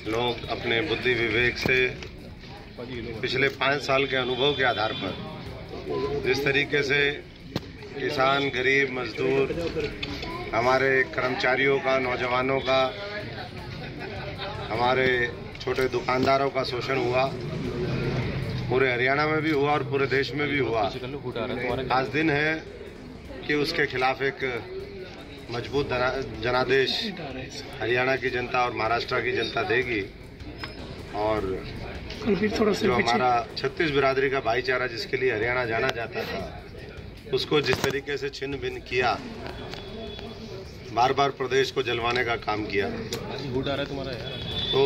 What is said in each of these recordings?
लोग अपने बुद्धि विवेक से पिछले 5 साल के अनुभव के आधार पर जिस तरीके से किसान, गरीब, मजदूर, हमारे कर्मचारियों का, नौजवानों का, हमारे छोटे दुकानदारों का शोषण हुआ, पूरे हरियाणा में भी हुआ और पूरे देश में भी हुआ। आज दिन है कि उसके खिलाफ एक मजबूत जनादेश हरियाणा की जनता और महाराष्ट्र की जनता देगी। और जो हमारा छत्तीस बिरादरी का भाईचारा जिसके लिए हरियाणा जाना जाता था, उसको जिस तरीके से छिन्न भिन्न किया, बार बार प्रदेश को जलवाने का काम किया, तो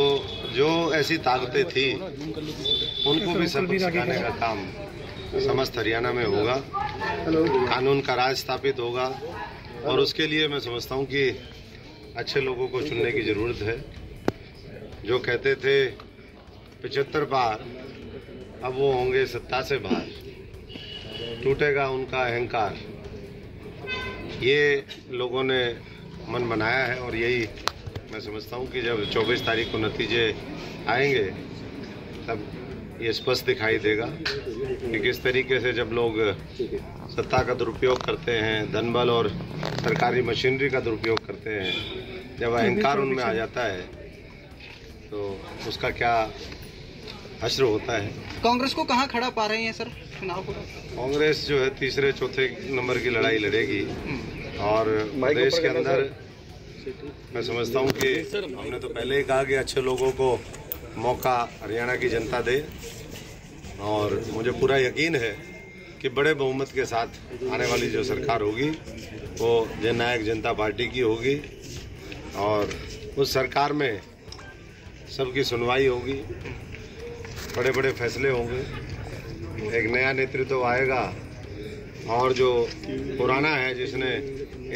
जो ऐसी ताकतें थी उनको भी सबक सिखाने का काम समस्त हरियाणा में होगा। कानून का राज स्थापित होगा और उसके लिए मैं समझता हूँ कि अच्छे लोगों को चुनने की ज़रूरत है। जो कहते थे 75 बार, अब वो होंगे सत्ता से बाहर, टूटेगा उनका अहंकार। ये लोगों ने मन बनाया है और यही मैं समझता हूँ कि जब 24 तारीख को नतीजे आएंगे तब ये स्पष्ट दिखाई देगा कि किस तरीके से जब लोग सत्ता का दुरुपयोग करते हैं, धन बल और सरकारी मशीनरी का दुरुपयोग करते हैं, जब अहंकार उनमें आ जाता है तो उसका क्या असर होता है। कांग्रेस को कहाँ खड़ा पा रहे हैं सर चुनाव को? कांग्रेस जो है तीसरे चौथे नंबर की लड़ाई लड़ेगी और प्रदेश के अंदर मैं समझता हूँ कि हमने तो पहले ही कहा कि अच्छे लोगों को मौका हरियाणा की जनता दे और मुझे पूरा यकीन है कि बड़े बहुमत के साथ आने वाली जो सरकार होगी वो जननायक जनता पार्टी की होगी और उस सरकार में सबकी सुनवाई होगी, बड़े बड़े फैसले होंगे, एक नया नेतृत्व आएगा और जो पुराना है जिसने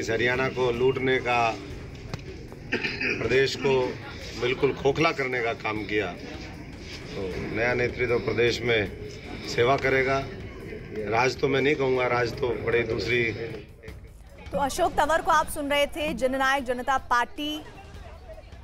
इस हरियाणा को लूटने का, प्रदेश को बिल्कुल खोखला करने का काम किया, तो नया नेतृत्व प्रदेश में सेवा करेगा। राज तो मैं नहीं कहूँगा, राज तो बड़े दूसरी। तो अशोक तंवर को आप सुन रहे थे, जननायक जनता पार्टी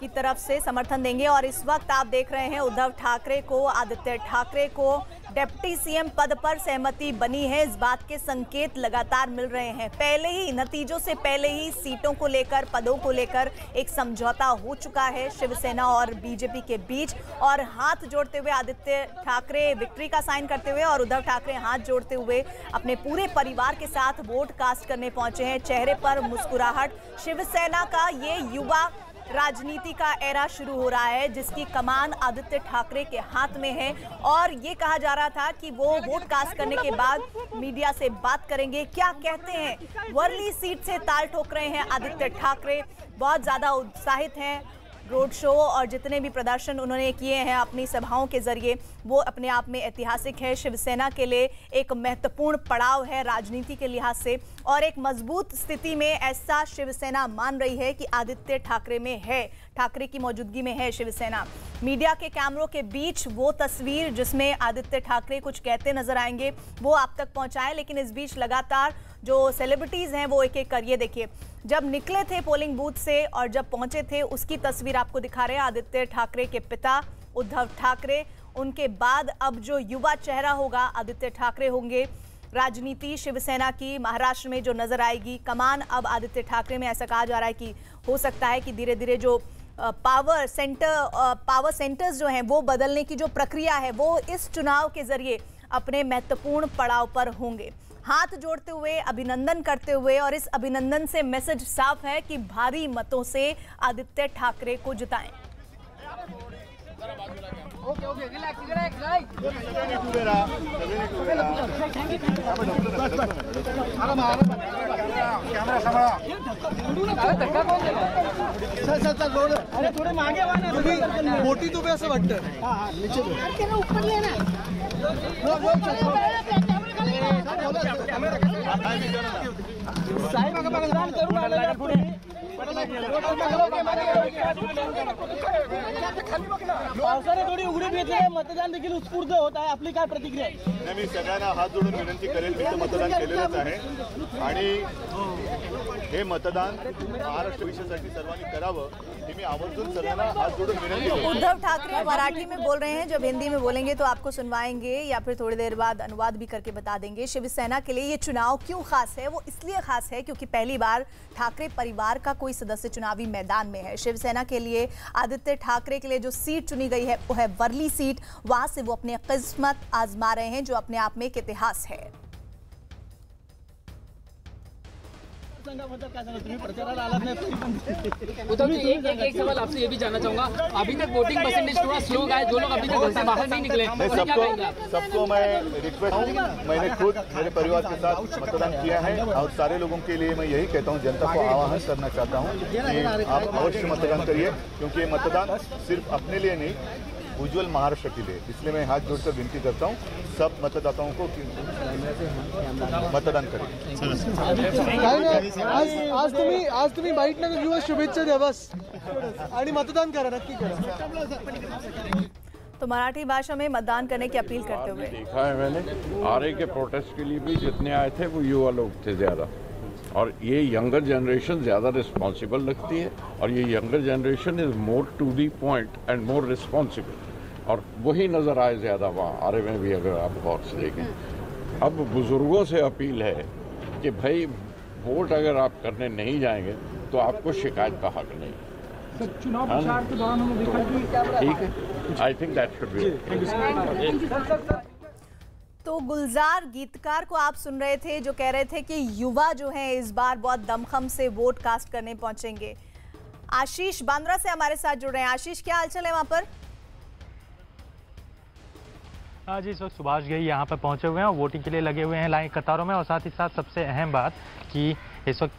की तरफ से समर्थन देंगे। और इस वक्त आप देख रहे हैं उद्धव ठाकरे को, आदित्य ठाकरे को डिप्टी सीएम पद पर सहमति बनी है, इस बात के संकेत लगातार मिल रहे हैं। पहले ही नतीजों से पहले ही सीटों को लेकर, पदों को लेकर एक समझौता हो चुका है शिवसेना और बीजेपी के बीच। और हाथ जोड़ते हुए आदित्य ठाकरे विक्ट्री का साइन करते हुए और उद्धव ठाकरे हाथ जोड़ते हुए अपने पूरे परिवार के साथ वोट कास्ट करने पहुंचे हैं। चेहरे पर मुस्कुराहट। शिवसेना का ये युवा राजनीति का एरा शुरू हो रहा है जिसकी कमान आदित्य ठाकरे के हाथ में है। और ये कहा जा रहा था कि वो वोट कास्ट करने के बाद मीडिया से बात करेंगे। क्या कहते हैं? वर्ली सीट से ताल ठोक रहे हैं आदित्य ठाकरे, बहुत ज्यादा उत्साहित हैं। रोड शो और जितने भी प्रदर्शन उन्होंने किए हैं अपनी सभाओं के जरिए, वो अपने आप में ऐतिहासिक है। शिवसेना के लिए एक महत्वपूर्ण पड़ाव है राजनीति के लिहाज से और एक मजबूत स्थिति में ऐसा शिवसेना मान रही है कि आदित्य ठाकरे में है, ठाकरे की मौजूदगी में है शिवसेना। मीडिया के कैमरों के बीच वो तस्वीर जिसमें आदित्य ठाकरे कुछ कहते नजर आएंगे वो आप तक पहुंचाएं, लेकिन इस बीच लगातार जो सेलिब्रिटीज हैं वो एक एक कर, ये देखिए, जब निकले थे पोलिंग बूथ से और जब पहुंचे थे उसकी तस्वीर आपको दिखा रहे हैं। आदित्य ठाकरे के पिता उद्धव ठाकरे, उनके बाद अब जो युवा चेहरा होगा आदित्य ठाकरे होंगे। राजनीति शिवसेना की महाराष्ट्र में जो नजर आएगी, कमान अब आदित्य ठाकरे में। ऐसा कहा जा रहा है कि हो सकता है कि धीरे धीरे जो पावर सेंटर्स जो हैं वो बदलने की जो प्रक्रिया है वो इस चुनाव के जरिए अपने महत्वपूर्ण पड़ाव पर होंगे। हाथ जोड़ते हुए, अभिनंदन करते हुए, और इस अभिनंदन से मैसेज साफ है कि भारी मतों से आदित्य ठाकरे को जिताएं। अरे थोडे मागे वा ना, मोठी तुम्ही असं वाटतं। ऊपर लेना साहेब करून पावसाने थोडी उघडी घेतली, मतदान देखील उत्स्फूर्त होत आहे, आपली काय प्रतिक्रिया आहे? नाही, मी सगळ्यांना हात जोडून विनंती करेल, मी तर मतदान केलेलंच आहे आणि हे मतदान महाराष्ट्र विषयासाठी सर्वांनी करावं हे मी आवर्जून सगळ्यांना हात जोडून विनंती करतो। उद्धव ठाकरे मराठी में बोल रहे हैं, जब हिंदी में बोलेंगे तो आपको सुनवाएंगे या फिर थोड़ी देर बाद अनुवाद भी करके बता देंगे। शिवसेना के लिए ये चुनाव क्यों खास है? वो इसलिए खास है क्योंकि पहली बार ठाकरे परिवार का कोई सदस्य चुनावी मैदान में है। शिवसेना के लिए आदित्य ठाकरे के लिए जो सीट चुनी गई है वो है वर्ली सीट, वहां से वो अपनी किस्मत आजमा रहे हैं, जो अपने आप में एक इतिहास है। उद्धव जी, एक सवाल आपसे ये भी जानना चाहूंगा, अभी तक वोटिंग परसेंटेज थोड़ा स्लो है, जो लोग अभी तक घर से बाहर नहीं निकले, सबको मैं रिक्वेस्ट हूँ, मैंने खुद मेरे परिवार के साथ मतदान किया है और सारे लोगों के लिए मैं यही कहता हूँ, जनता को आह्वान करना चाहता हूँ कि आप अवश्य मतदान करिए, क्योंकि ये मतदान सिर्फ अपने लिए नहीं, उज्जवल महाराष्ट्र के लिए। इसलिए मैं हाथ जोड़कर विनती करता हूँ सब मतदाताओं को कि मतदान करें। आज तुम्ही बाईट नगर किंवा शुभेच्छा द्या बस आणि मतदान करा, नक्की करा। तो मराठी भाषा में मतदान करने की अपील करते हुए देखा है मैंने, आरए के प्रोटेस्ट के लिए भी जितने आए थे वो युवा लोग थे ज़्यादा, और ये यंगर जनरेशन ज़्यादा रिस्पॉन्सिबल लगती है, और ये younger generation is more to the point and more responsible, और वही नज़र आए ज़्यादा वहाँ आरए में भी, अगर आप गौर से देखें। अब बुज़ुर्गों से अपील है कि भाई वोट अगर आप करने नहीं जाएंगे तो आपको शिकायत का हक नहीं। चुनाव प्रचार के दौरान हमने देखा कि ठीक है, I think that should be. तो गुलजार गीतकार को आप सुन रहे थे, जो कह रहे थे कि युवा जो हैं इस बार बहुत दमखम से वोट कास्ट करने पहुंचेंगे। आशीष बांद्रा से हमारे साथ जुड़ रहे हैं। आशीष, क्या हालचाल है वहां पर? हाँ जी, इस वक्त सुभाष घई यहाँ पर पहुँचे हुए हैं और वोटिंग के लिए लगे हुए हैं लाइन कतारों में, और साथ ही साथ सबसे अहम बात कि इस वक्त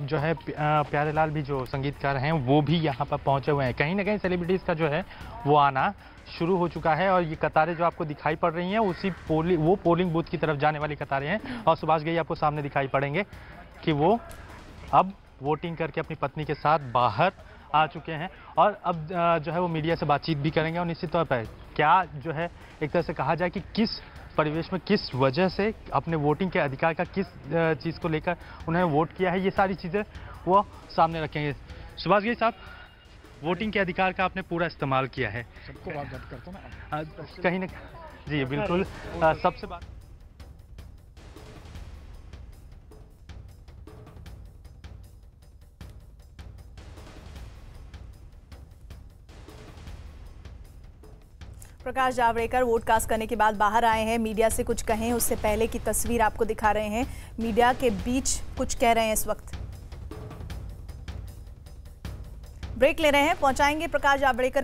जो है प्यारेलाल भी जो संगीतकार हैं वो भी यहाँ पर पहुँचे हुए हैं। कहीं ना कहीं सेलिब्रिटीज़ का जो है वो आना शुरू हो चुका है, और ये कतारें जो आपको दिखाई पड़ रही हैं उसी पोलिंग बूथ की तरफ जाने वाली कतारें हैं, और सुभाष घई आपको सामने दिखाई पड़ेंगे कि वो अब वोटिंग करके अपनी पत्नी के साथ बाहर आ चुके हैं, और अब जो है वो मीडिया से बातचीत भी करेंगे, और निश्चित तौर पर क्या जो है एक तरह से कहा जाए कि किस परिवेश में किस वजह से अपने वोटिंग के अधिकार का किस चीज़ को लेकर उन्होंने वोट किया है, ये सारी चीज़ें वो सामने रखेंगे। सुभाष घई साहब, वोटिंग के अधिकार का आपने पूरा इस्तेमाल किया है, सबको बात करता ना कहीं ना, जी बिल्कुल, सबसे बात प्रकाश जावड़ेकर वोट कास्ट करने के बाद बाहर आए हैं, मीडिया से कुछ कहें उससे पहले की तस्वीर आपको दिखा रहे हैं। मीडिया के बीच कुछ कह रहे हैं इस वक्त। ब्रेक ले रहे हैं, पहुंचाएंगे प्रकाश जावड़ेकर